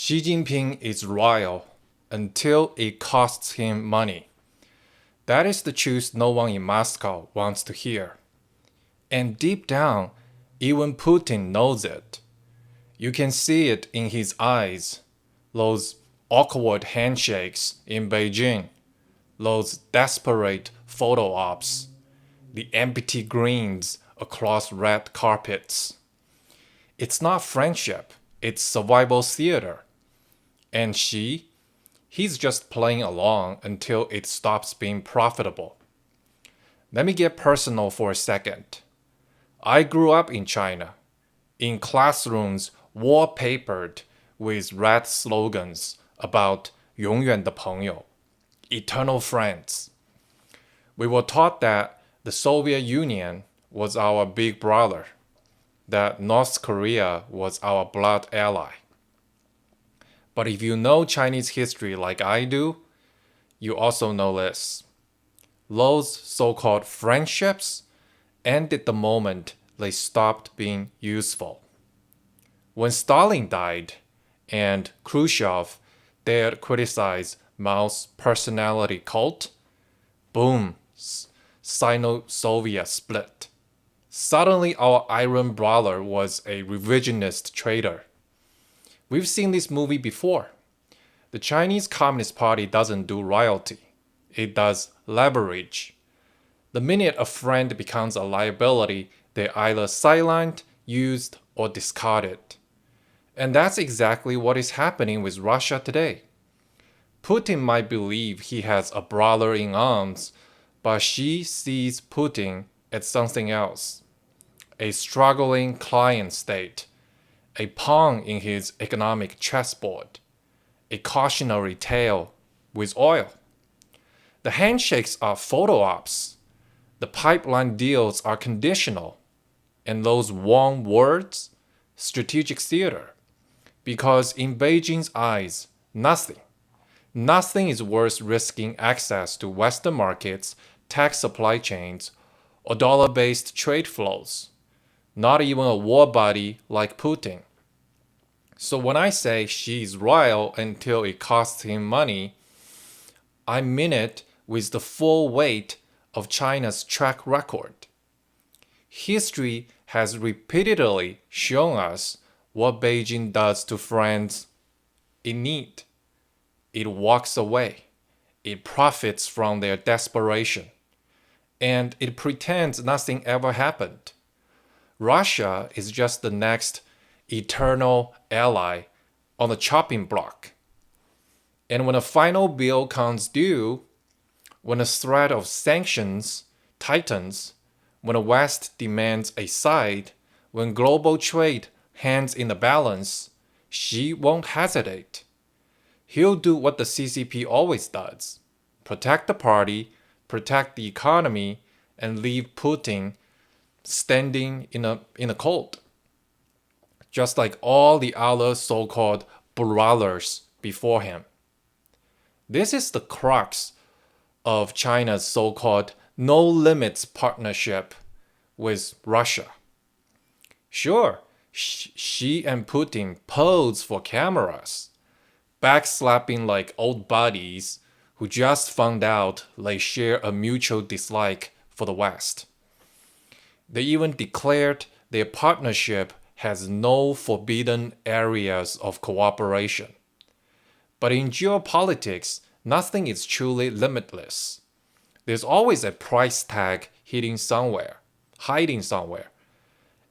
Xi Jinping is royal until it costs him money. That is the truth no one in Moscow wants to hear. And deep down, even Putin knows it. You can see it in his eyes, those awkward handshakes in Beijing, those desperate photo ops, the empty grins across red carpets. It's not friendship, it's survival theater. And he's just playing along until it stops being profitable. Let me get personal for a second. I grew up in China, in classrooms wallpapered with red slogans about 永远的朋友, eternal friends. We were taught that the Soviet Union was our big brother, that North Korea was our blood ally. But if you know Chinese history like I do, you also know this. Those so-called friendships ended the moment they stopped being useful. When Stalin died and Khrushchev dared criticize Mao's personality cult, boom, Sino-Soviet split. Suddenly our iron brother was a revisionist traitor. We've seen this movie before. The Chinese Communist Party doesn't do royalty. It does leverage. The minute a friend becomes a liability, they're either sidelined, used, or discarded. And that's exactly what is happening with Russia today. Putin might believe he has a brother in arms, but Xi sees Putin as something else. A struggling client state, a pawn in his economic chessboard, a cautionary tale with oil. The handshakes are photo ops, the pipeline deals are conditional, and those warm words, strategic theater. Because in Beijing's eyes, nothing is worth risking access to Western markets, tech supply chains, or dollar-based trade flows. Not even a war buddy like Putin. So when I say she's royal until it costs him money, I mean it with the full weight of China's track record. History has repeatedly shown us what Beijing does to friends in need. It walks away. It profits from their desperation. And it pretends nothing ever happened. Russia is just the next eternal ally on the chopping block. And when a final bill comes due, when the threat of sanctions tightens, when the West demands a side, when global trade hands in the balance, Xi won't hesitate. He'll do what the CCP always does. Protect the party, protect the economy, and leave Putin standing in a cold. Just like all the other so-called brothers before him. This is the crux of China's so-called no-limits partnership with Russia. Sure, Xi and Putin pose for cameras, backslapping like old buddies who just found out they share a mutual dislike for the West. They even declared their partnership has no forbidden areas of cooperation. But in geopolitics, nothing is truly limitless. There's always a price tag hiding somewhere.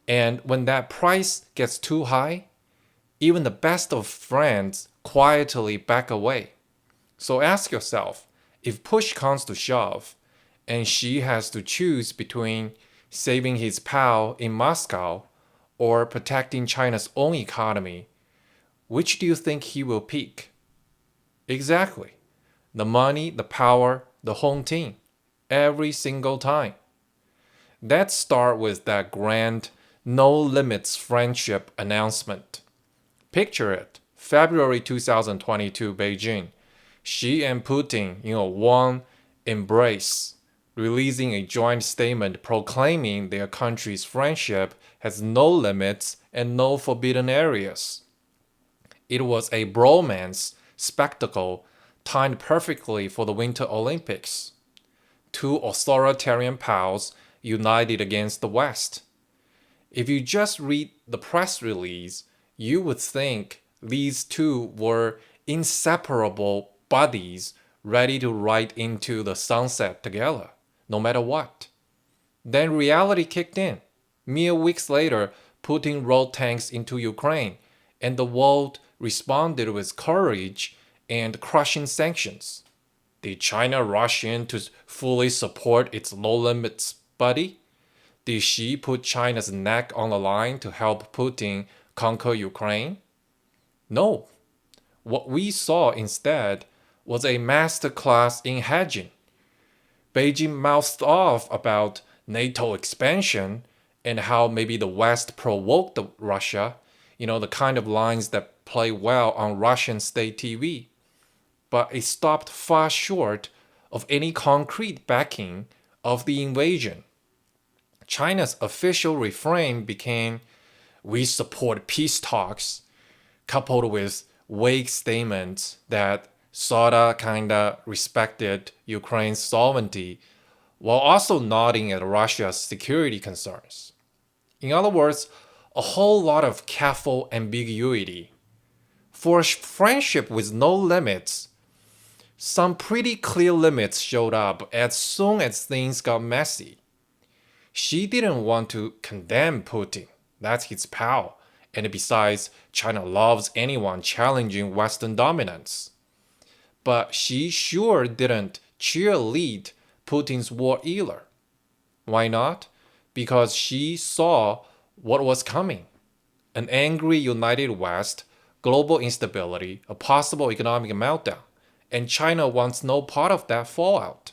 And when that price gets too high, even the best of friends quietly back away. So ask yourself, if push comes to shove, and Xi has to choose between saving his pal in Moscow or protecting China's own economy, which do you think he will pick? Exactly. The money, the power, the home team. Every single time. Let's start with that grand no limits friendship announcement. Picture it, February 2022 Beijing. Xi and Putin in a warm embrace, releasing a joint statement proclaiming their country's friendship has no limits and no forbidden areas. It was a bromance spectacle timed perfectly for the Winter Olympics. Two authoritarian powers united against the West. If you just read the press release, you would think these two were inseparable buddies ready to ride into the sunset together, no matter what. Then reality kicked in. Mere weeks later, Putin rode tanks into Ukraine, and the world responded with courage and crushing sanctions. Did China rush in to fully support its low limits buddy? Did Xi put China's neck on the line to help Putin conquer Ukraine? No. What we saw instead was a masterclass in hedging. Beijing mouthed off about NATO expansion and how maybe the West provoked Russia, the kind of lines that play well on Russian state TV. But it stopped far short of any concrete backing of the invasion. China's official refrain became, "We support peace talks," coupled with vague statements that sorta kinda respected Ukraine's sovereignty, while also nodding at Russia's security concerns. In other words, a whole lot of careful ambiguity. For a friendship with no limits, some pretty clear limits showed up as soon as things got messy. Xi didn't want to condemn Putin. That's his pal. And besides, China loves anyone challenging Western dominance. But Xi sure didn't cheerlead Putin's war either. Why not? Because Xi saw what was coming. An angry United West, global instability, a possible economic meltdown, and China wants no part of that fallout.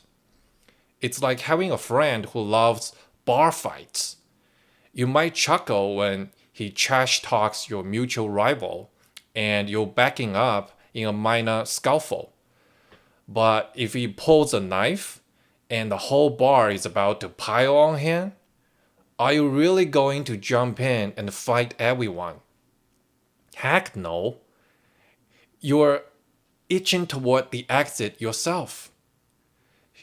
It's like having a friend who loves bar fights. You might chuckle when he trash talks your mutual rival and you're backing up in a minor scuffle. But if he pulls a knife and the whole bar is about to pile on him, are you really going to jump in and fight everyone? Heck no. You're itching toward the exit yourself.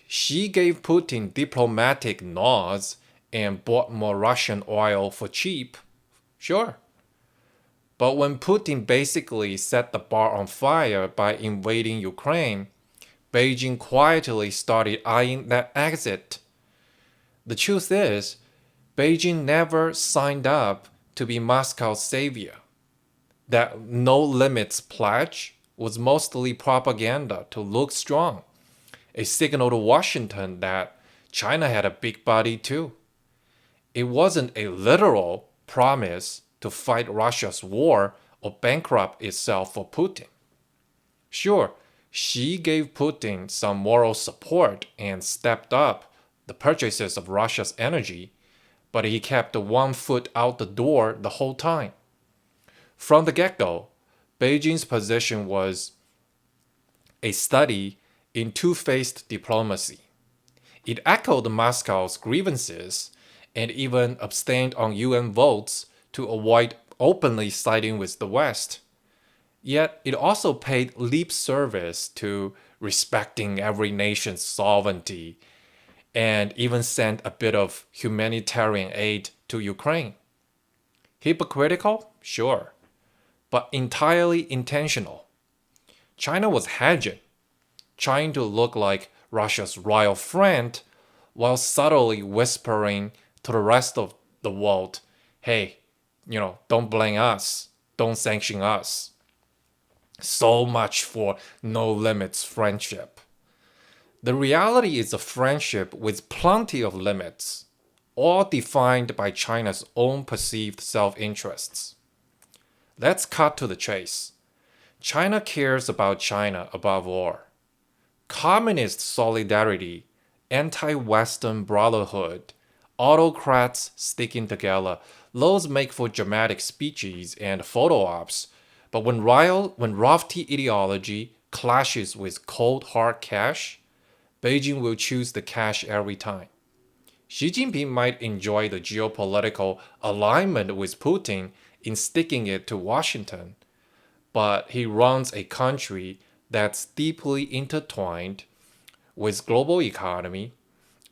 Xi gave Putin diplomatic nods and bought more Russian oil for cheap. Sure. But when Putin basically set the bar on fire by invading Ukraine, Beijing quietly started eyeing that exit. The truth is, Beijing never signed up to be Moscow's savior. That no limits pledge was mostly propaganda to look strong, a signal to Washington that China had a big body too. It wasn't a literal promise to fight Russia's war or bankrupt itself for Putin. Sure, Xi gave Putin some moral support and stepped up the purchases of Russia's energy, but he kept one foot out the door the whole time. From the get-go, Beijing's position was a study in two-faced diplomacy. It echoed Moscow's grievances and even abstained on UN votes to avoid openly siding with the West. Yet it also paid lip service to respecting every nation's sovereignty and even sent a bit of humanitarian aid to Ukraine. Hypocritical? Sure, but entirely intentional. China was hedging, trying to look like Russia's royal friend while subtly whispering to the rest of the world, hey, don't blame us, don't sanction us. So much for no limits friendship. The reality is a friendship with plenty of limits, all defined by China's own perceived self-interests. Let's cut to the chase. China cares about China above all. Communist solidarity, anti-Western brotherhood, autocrats sticking together, those make for dramatic speeches and photo ops, but when lofty ideology clashes with cold hard cash, Beijing will choose the cash every time. Xi Jinping might enjoy the geopolitical alignment with Putin in sticking it to Washington, but he runs a country that's deeply intertwined with global economy,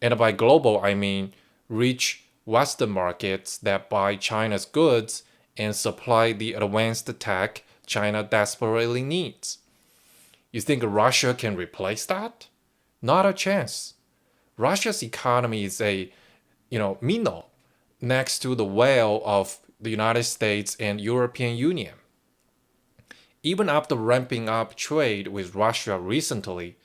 and by global I mean rich Western markets that buy China's goods and supply the advanced tech China desperately needs. You think Russia can replace that? Not a chance. Russia's economy is a, minnow next to the whale of the United States and European Union. Even after ramping up trade with Russia recently,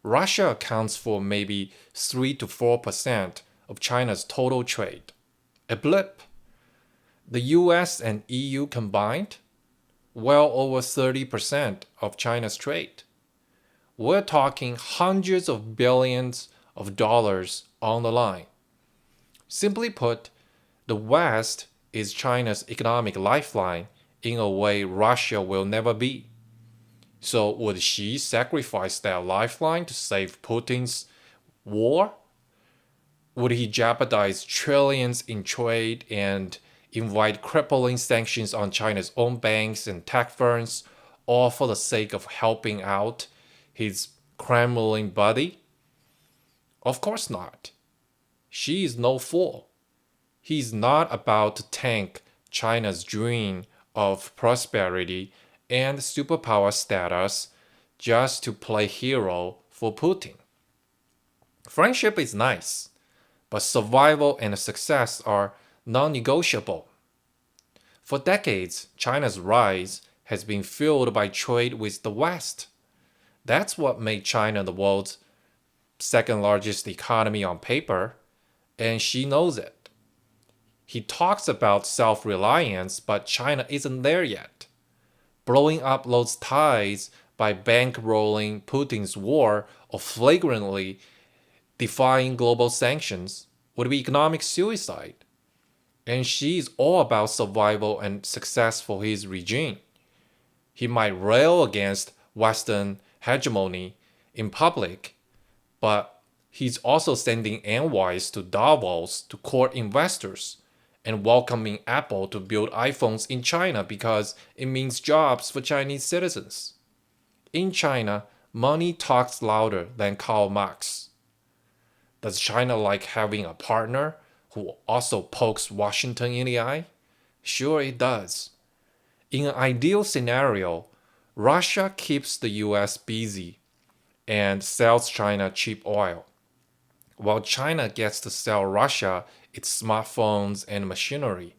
Russia accounts for maybe 3 to 4% of China's total trade. A blip. The US and EU combined, well over 30% of China's trade. We're talking hundreds of billions of dollars on the line. Simply put, the West is China's economic lifeline in a way Russia will never be. So would Xi sacrifice that lifeline to save Putin's war? Would he jeopardize trillions in trade and invite crippling sanctions on China's own banks and tech firms, all for the sake of helping out his Kremlin buddy? Of course not. Xi is no fool. He's not about to tank China's dream of prosperity and superpower status just to play hero for Putin. Friendship is nice, but survival and success are non-negotiable. For decades, China's rise has been fueled by trade with the West. That's what made China the world's second largest economy on paper, and Xi knows it. He talks about self-reliance, but China isn't there yet. Blowing up those ties by bankrolling Putin's war or flagrantly defying global sanctions would be economic suicide. And Xi is all about survival and success for his regime. He might rail against Western hegemony in public, but he's also sending envoys to Davos to court investors and welcoming Apple to build iPhones in China because it means jobs for Chinese citizens. In China, money talks louder than Karl Marx. Does China like having a partner who also pokes Washington in the eye? Sure it does. In an ideal scenario, Russia keeps the US busy and sells China cheap oil, while China gets to sell Russia its smartphones and machinery.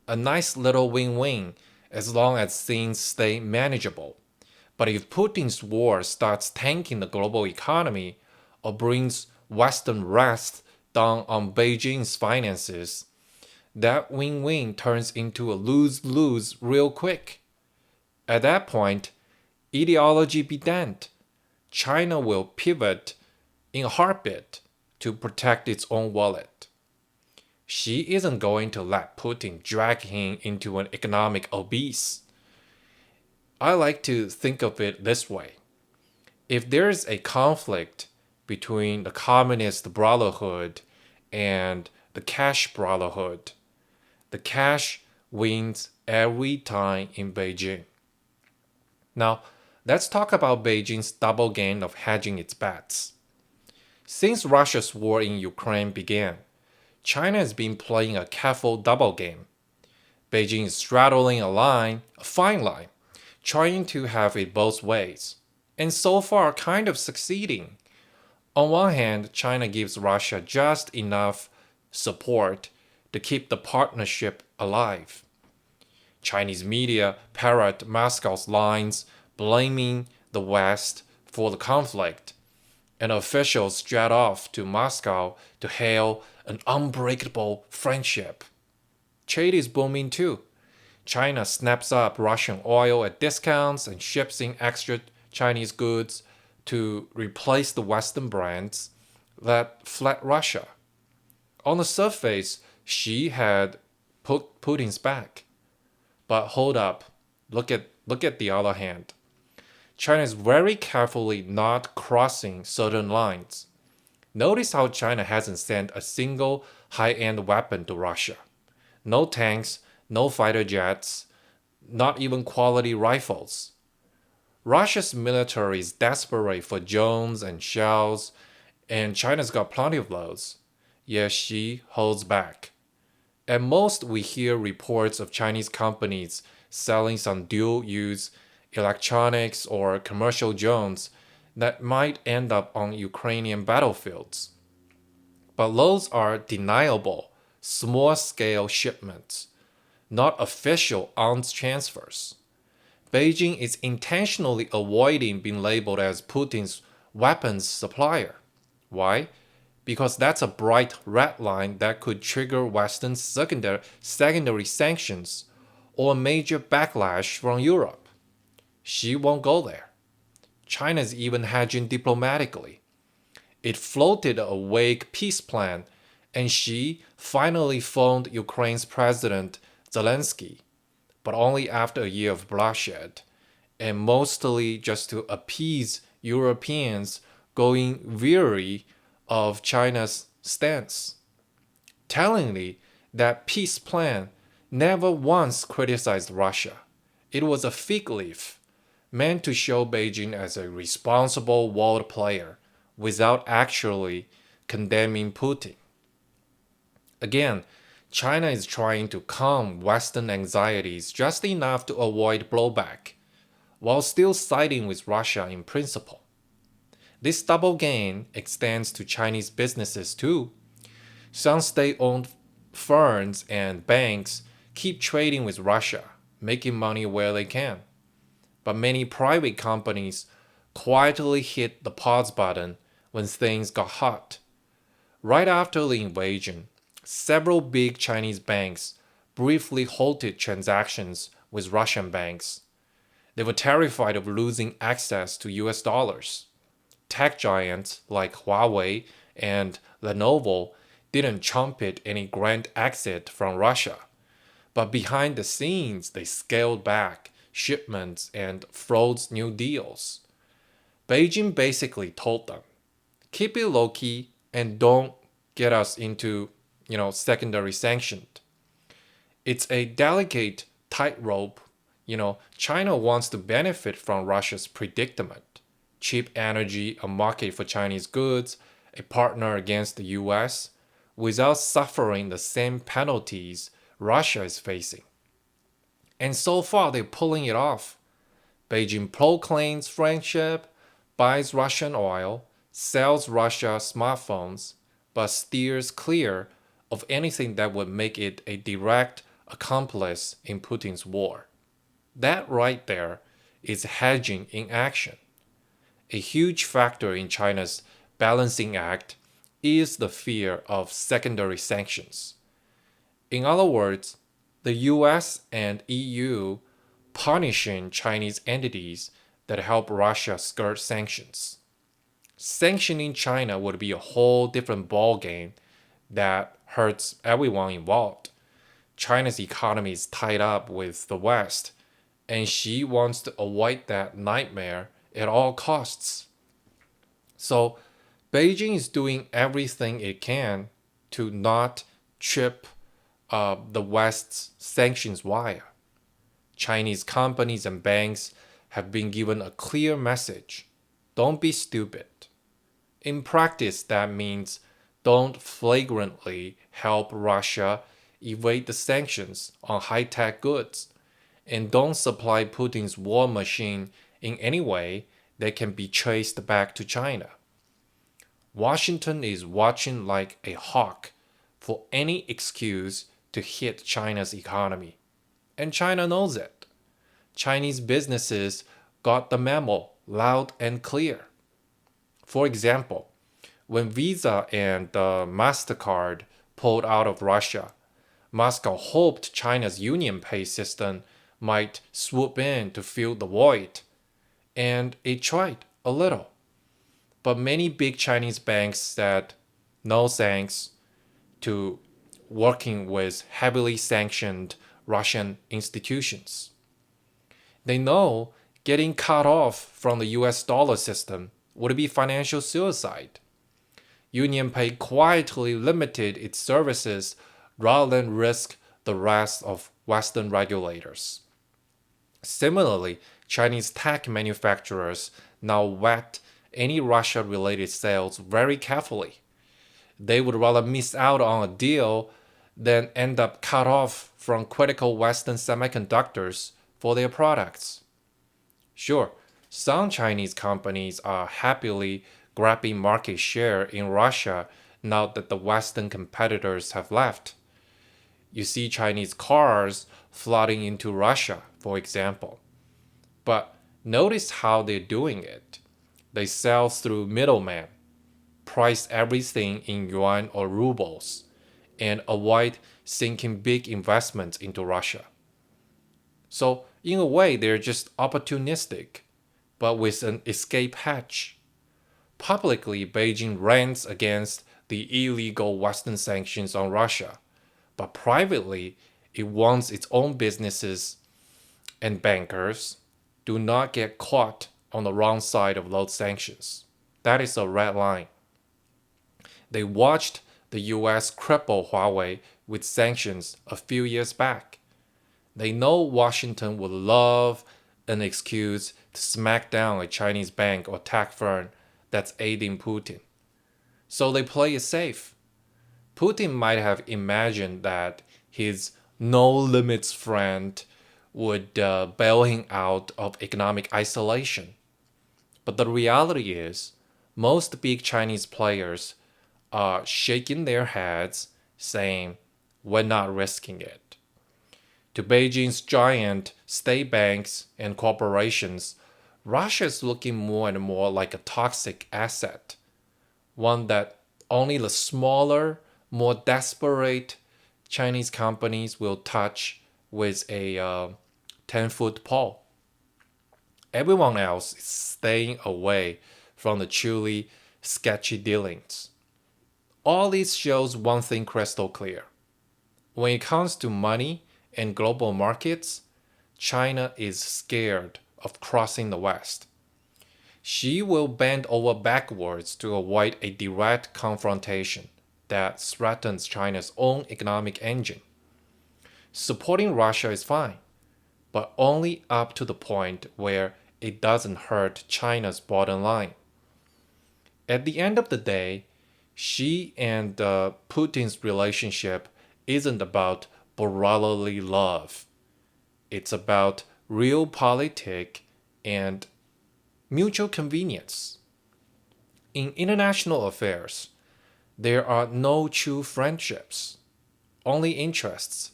A nice little win-win as long as things stay manageable. But if Putin's war starts tanking the global economy or brings Western rest down on Beijing's finances, that win-win turns into a lose-lose real quick. At that point, ideology be damned. China will pivot in a heartbeat to protect its own wallet. Xi isn't going to let Putin drag him into an economic abyss. I like to think of it this way. If there's a conflict between the Communist Brotherhood and the Cash Brotherhood, the cash wins every time in Beijing. Now, let's talk about Beijing's double game of hedging its bets. Since Russia's war in Ukraine began, China has been playing a careful double game. Beijing is straddling a fine line, trying to have it both ways, and so far kind of succeeding. On one hand, China gives Russia just enough support to keep the partnership alive. Chinese media parrot Moscow's lines blaming the West for the conflict, and officials jet off to Moscow to hail an unbreakable friendship. Trade is booming too. China snaps up Russian oil at discounts and ships in extra Chinese goods to replace the Western brands that fled Russia. On the surface, Xi had Putin's back. But hold up, look at the other hand. China is very carefully not crossing certain lines. Notice how China hasn't sent a single high-end weapon to Russia. No tanks, no fighter jets, not even quality rifles. Russia's military is desperate for drones and shells, and China's got plenty of those. Yet Xi holds back. At most, we hear reports of Chinese companies selling some dual-use electronics or commercial drones that might end up on Ukrainian battlefields. But those are deniable, small-scale shipments, not official arms transfers. Beijing is intentionally avoiding being labeled as Putin's weapons supplier. Why? Because that's a bright red line that could trigger Western secondary sanctions or a major backlash from Europe. Xi won't go there. China's even hedging diplomatically. It floated a vague peace plan, and Xi finally phoned Ukraine's President Zelensky, but only after a year of bloodshed, and mostly just to appease Europeans going weary of China's stance. Tellingly, that peace plan never once criticized Russia. It was a fig leaf, meant to show Beijing as a responsible world player without actually condemning Putin. Again, China is trying to calm Western anxieties just enough to avoid blowback, while still siding with Russia in principle. This double gain extends to Chinese businesses too. Some state-owned firms and banks keep trading with Russia, making money where they can. But many private companies quietly hit the pause button when things got hot. Right after the invasion, several big Chinese banks briefly halted transactions with Russian banks. They were terrified of losing access to US dollars. Tech giants like Huawei and Lenovo didn't trumpet any grand exit from Russia, but behind the scenes they scaled back shipments and froze new deals. Beijing basically told them, keep it low-key and don't get us into, secondary sanctions. It's a delicate tightrope. China wants to benefit from Russia's predicament. Cheap energy, a market for Chinese goods, a partner against the US, without suffering the same penalties Russia is facing. And so far, they're pulling it off. Beijing proclaims friendship, buys Russian oil, sells Russia smartphones, but steers clear of anything that would make it a direct accomplice in Putin's war. That right there is hedging in action. A huge factor in China's balancing act is the fear of secondary sanctions. In other words, the US and EU punishing Chinese entities that help Russia skirt sanctions. Sanctioning China would be a whole different ballgame that hurts everyone involved. China's economy is tied up with the West, and Xi wants to avoid that nightmare at all costs. So Beijing is doing everything it can to not trip the West's sanctions wire. Chinese companies and banks have been given a clear message: don't be stupid. In practice, that means don't flagrantly help Russia evade the sanctions on high-tech goods, and don't supply Putin's war machine in any way that can be traced back to China. Washington is watching like a hawk for any excuse to hit China's economy. And China knows it. Chinese businesses got the memo loud and clear. For example, when Visa and MasterCard pulled out of Russia, Moscow hoped China's UnionPay system might swoop in to fill the void, and it tried a little. But many big Chinese banks said no thanks to working with heavily sanctioned Russian institutions. They know getting cut off from the US dollar system would be financial suicide. UnionPay quietly limited its services rather than risk the wrath of Western regulators. Similarly, Chinese tech manufacturers now vet any Russia related sales very carefully. They would rather miss out on a deal than end up cut off from critical Western semiconductors for their products. Sure, some Chinese companies are happily grabbing market share in Russia now that the Western competitors have left. You see Chinese cars flooding into Russia, for example. But notice how they're doing it. They sell through middlemen, price everything in yuan or rubles, and avoid sinking big investments into Russia. So, in a way, they're just opportunistic, but with an escape hatch. Publicly, Beijing rants against the illegal Western sanctions on Russia, but privately, it wants its own businesses and bankers do not get caught on the wrong side of those sanctions. That is a red line. They watched the US cripple Huawei with sanctions a few years back. They know Washington would love an excuse to smack down a Chinese bank or tech firm that's aiding Putin. So they play it safe. Putin might have imagined that his no limits friend would bail him out of economic isolation. But the reality is, most big Chinese players are shaking their heads, saying, we're not risking it. To Beijing's giant state banks and corporations, Russia is looking more and more like a toxic asset, one that only the smaller, more desperate Chinese companies will touch with a 10-foot pole. Everyone else is staying away from the truly sketchy dealings. All this shows one thing crystal clear. When it comes to money and global markets, China is scared of crossing the West. She will bend over backwards to avoid a direct confrontation that threatens China's own economic engine. Supporting Russia is fine, but only up to the point where it doesn't hurt China's bottom line. At the end of the day, Xi and Putin's relationship isn't about brotherly love. It's about realpolitik and mutual convenience. In international affairs, there are no true friendships, only interests.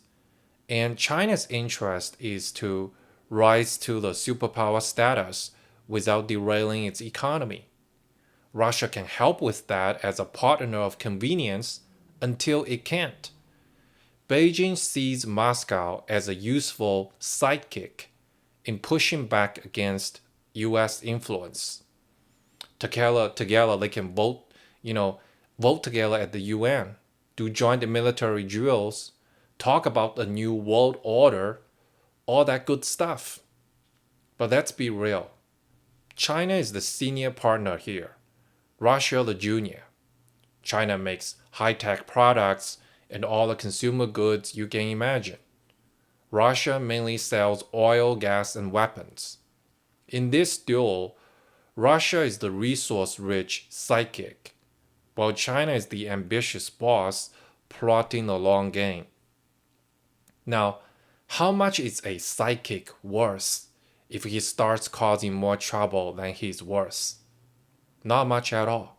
And China's interest is to rise to the superpower status without derailing its economy. Russia can help with that as a partner of convenience until it can't. Beijing sees Moscow as a useful sidekick in pushing back against US influence. Together they can vote together at the UN, do joint military drills, talk about a new world order, all that good stuff. But let's be real. China is the senior partner here, Russia the junior. China makes high-tech products and all the consumer goods you can imagine. Russia mainly sells oil, gas, and weapons. In this duel, Russia is the resource-rich sidekick, while China is the ambitious boss plotting the long game. Now, how much is a sidekick worth if he starts causing more trouble than he's worth? Not much at all.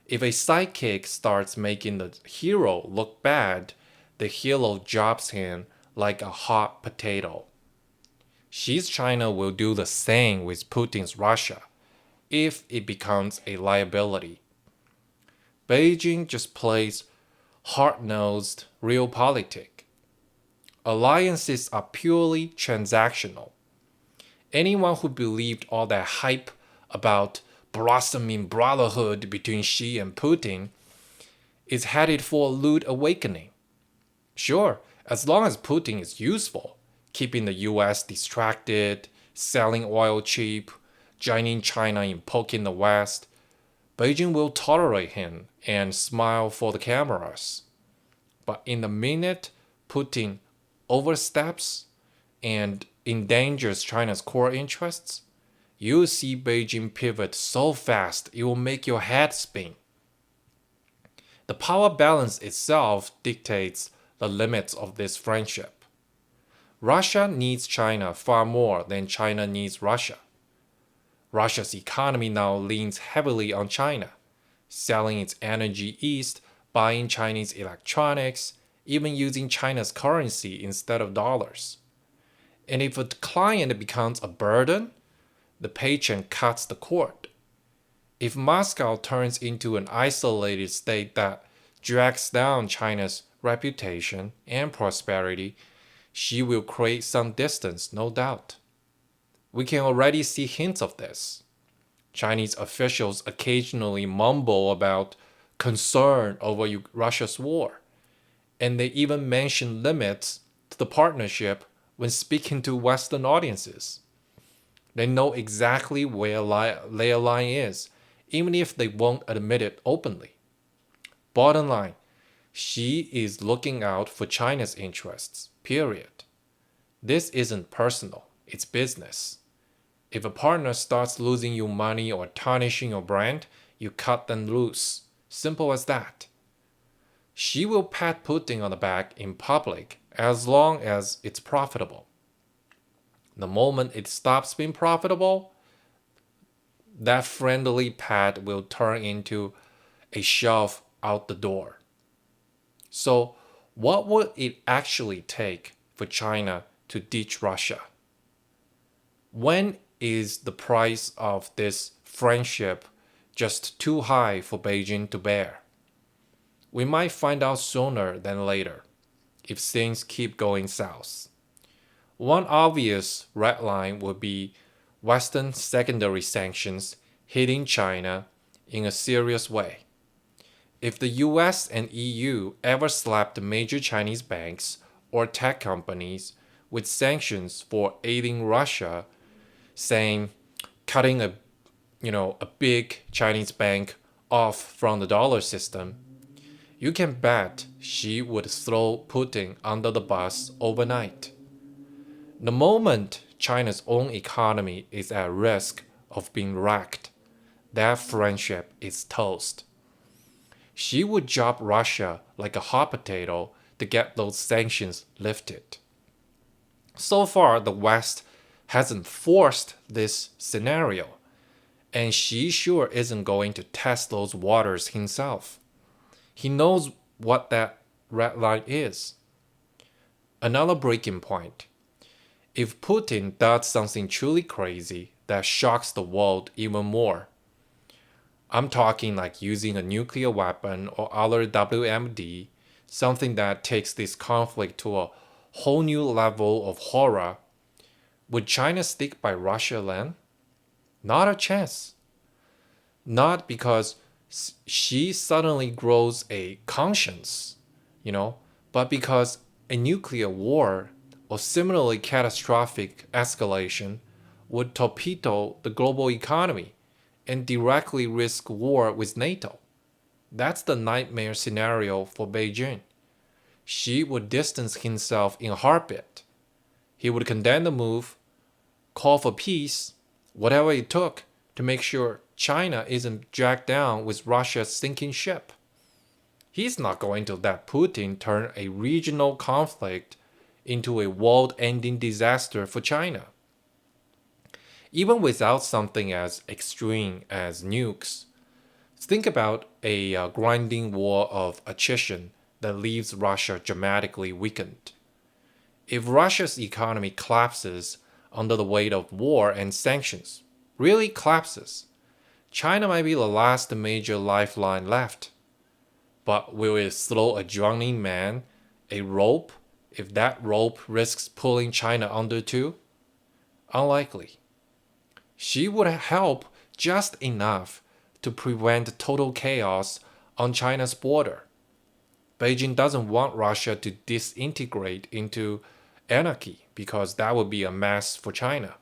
If a sidekick starts making the hero look bad, the hero drops him like a hot potato. Xi's China will do the same with Putin's Russia if it becomes a liability. Beijing just plays hard-nosed realpolitik. Alliances are purely transactional. Anyone who believed all that hype about blossoming brotherhood between Xi and Putin is headed for a lewd awakening. Sure, as long as Putin is useful, keeping the US distracted, selling oil cheap, joining China in poking the West, Beijing will tolerate him and smile for the cameras. But in the minute Putin oversteps and endangers China's core interests, you'll see Beijing pivot so fast it will make your head spin. The power balance itself dictates the limits of this friendship. Russia needs China far more than China needs Russia. Russia's economy now leans heavily on China, selling its energy east, buying Chinese electronics, even using China's currency instead of dollars. And if a client becomes a burden, the patron cuts the cord. If Moscow turns into an isolated state that drags down China's reputation and prosperity, she will create some distance, no doubt. We can already see hints of this. Chinese officials occasionally mumble about concern over Russia's war, and they even mention limits to the partnership when speaking to Western audiences. They know exactly where their line is, even if they won't admit it openly. Bottom line, Xi is looking out for China's interests, period. This isn't personal, it's business. If a partner starts losing you money or tarnishing your brand, you cut them loose. Simple as that. Xi will pat Putin on the back in public as long as it's profitable. The moment it stops being profitable, that friendly pat will turn into a shove out the door. So, what would it actually take for China to ditch Russia? When is the price of this friendship just too high for Beijing to bear? We might find out sooner than later if things keep going south. One obvious red line would be Western secondary sanctions hitting China in a serious way. If the US and EU ever slapped major Chinese banks or tech companies with sanctions for aiding Russia, saying cutting a big Chinese bank off from the dollar system, you can bet Xi would throw Putin under the bus overnight. The moment China's own economy is at risk of being wrecked, that friendship is toast. Xi would drop Russia like a hot potato to get those sanctions lifted. So far, the West hasn't forced this scenario, and Xi sure isn't going to test those waters himself. He knows what that red line is. Another breaking point. If Putin does something truly crazy that shocks the world even more, I'm talking like using a nuclear weapon or other WMD, something that takes this conflict to a whole new level of horror, would China stick by Russia then? Not a chance. Not because Xi suddenly grows a conscience, but because a nuclear war or similarly catastrophic escalation would torpedo the global economy and directly risk war with NATO. That's the nightmare scenario for Beijing. Xi would distance himself in a heartbeat. He would condemn the move, call for peace, whatever it took to make sure China isn't dragged down with Russia's sinking ship. He's not going to let Putin turn a regional conflict into a world-ending disaster for China. Even without something as extreme as nukes, think about a grinding war of attrition that leaves Russia dramatically weakened. If Russia's economy collapses under the weight of war and sanctions, really collapses, China might be the last major lifeline left. But will it throw a drowning man a rope if that rope risks pulling China under too? Unlikely. Xi would help just enough to prevent total chaos on China's border. Beijing doesn't want Russia to disintegrate into anarchy because that would be a mess for China.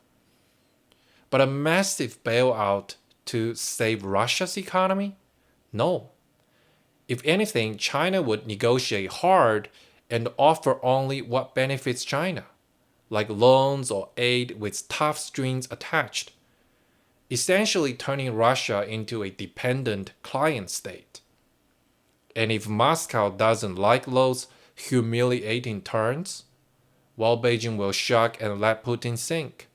But a massive bailout to save Russia's economy? No. If anything, China would negotiate hard and offer only what benefits China, like loans or aid with tough strings attached, essentially turning Russia into a dependent client state. And if Moscow doesn't like those humiliating turns, well, Beijing will shrug and let Putin sink.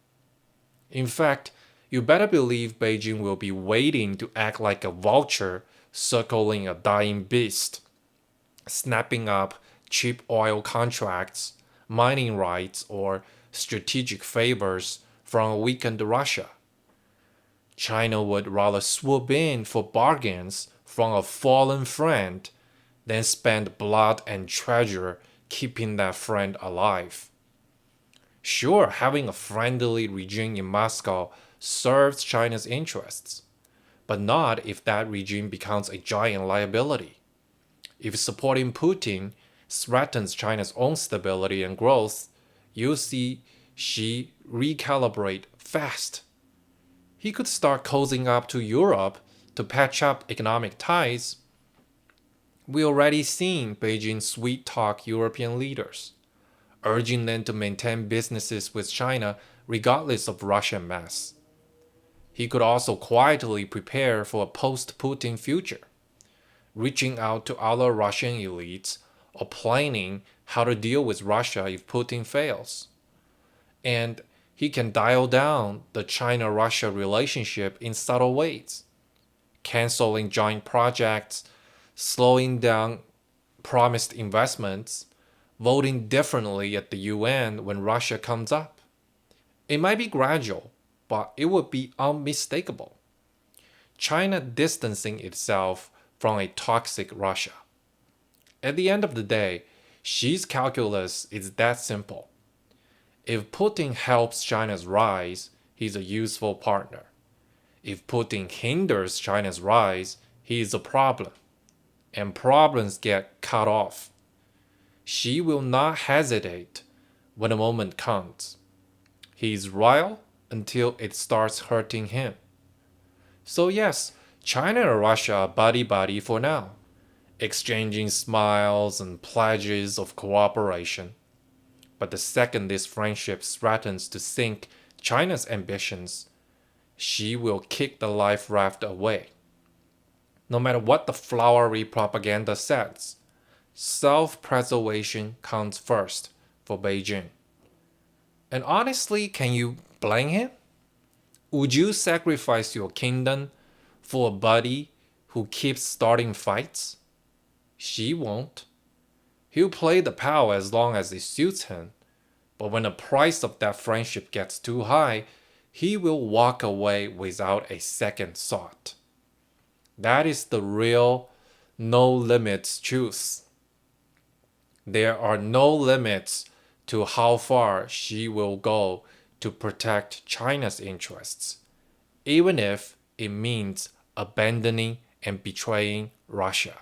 In fact, you better believe Beijing will be waiting to act like a vulture circling a dying beast, snapping up cheap oil contracts, mining rights, or strategic favors from a weakened Russia. China would rather swoop in for bargains from a fallen friend than spend blood and treasure keeping that friend alive. Sure, having a friendly regime in Moscow serves China's interests, but not if that regime becomes a giant liability. If supporting Putin threatens China's own stability and growth, you'll see Xi recalibrate fast. He could start cozying up to Europe to patch up economic ties. We already seen Beijing sweet talk European leaders, urging them to maintain businesses with China regardless of Russian mess. He could also quietly prepare for a post-Putin future, reaching out to other Russian elites or planning how to deal with Russia if Putin fails. And he can dial down the China-Russia relationship in subtle ways, canceling joint projects, slowing down promised investments, voting differently at the UN when Russia comes up. It might be gradual, but it would be unmistakable. China distancing itself from a toxic Russia. At the end of the day, Xi's calculus is that simple. If Putin helps China's rise, he's a useful partner. If Putin hinders China's rise, he is a problem. And problems get cut off. Xi will not hesitate when the moment comes. He is loyal until it starts hurting him. So yes, China and Russia are buddy-buddy for now, exchanging smiles and pledges of cooperation. But the second this friendship threatens to sink China's ambitions, Xi will kick the life raft away. No matter what the flowery propaganda says, self-preservation comes first for Beijing. And honestly, can you blame him? Would you sacrifice your kingdom for a buddy who keeps starting fights? Xi won't. He'll play the power as long as it suits him, but when the price of that friendship gets too high, he will walk away without a second thought. That is the real no limits truth. There are no limits to how far Xi will go to protect China's interests, even if it means abandoning and betraying Russia.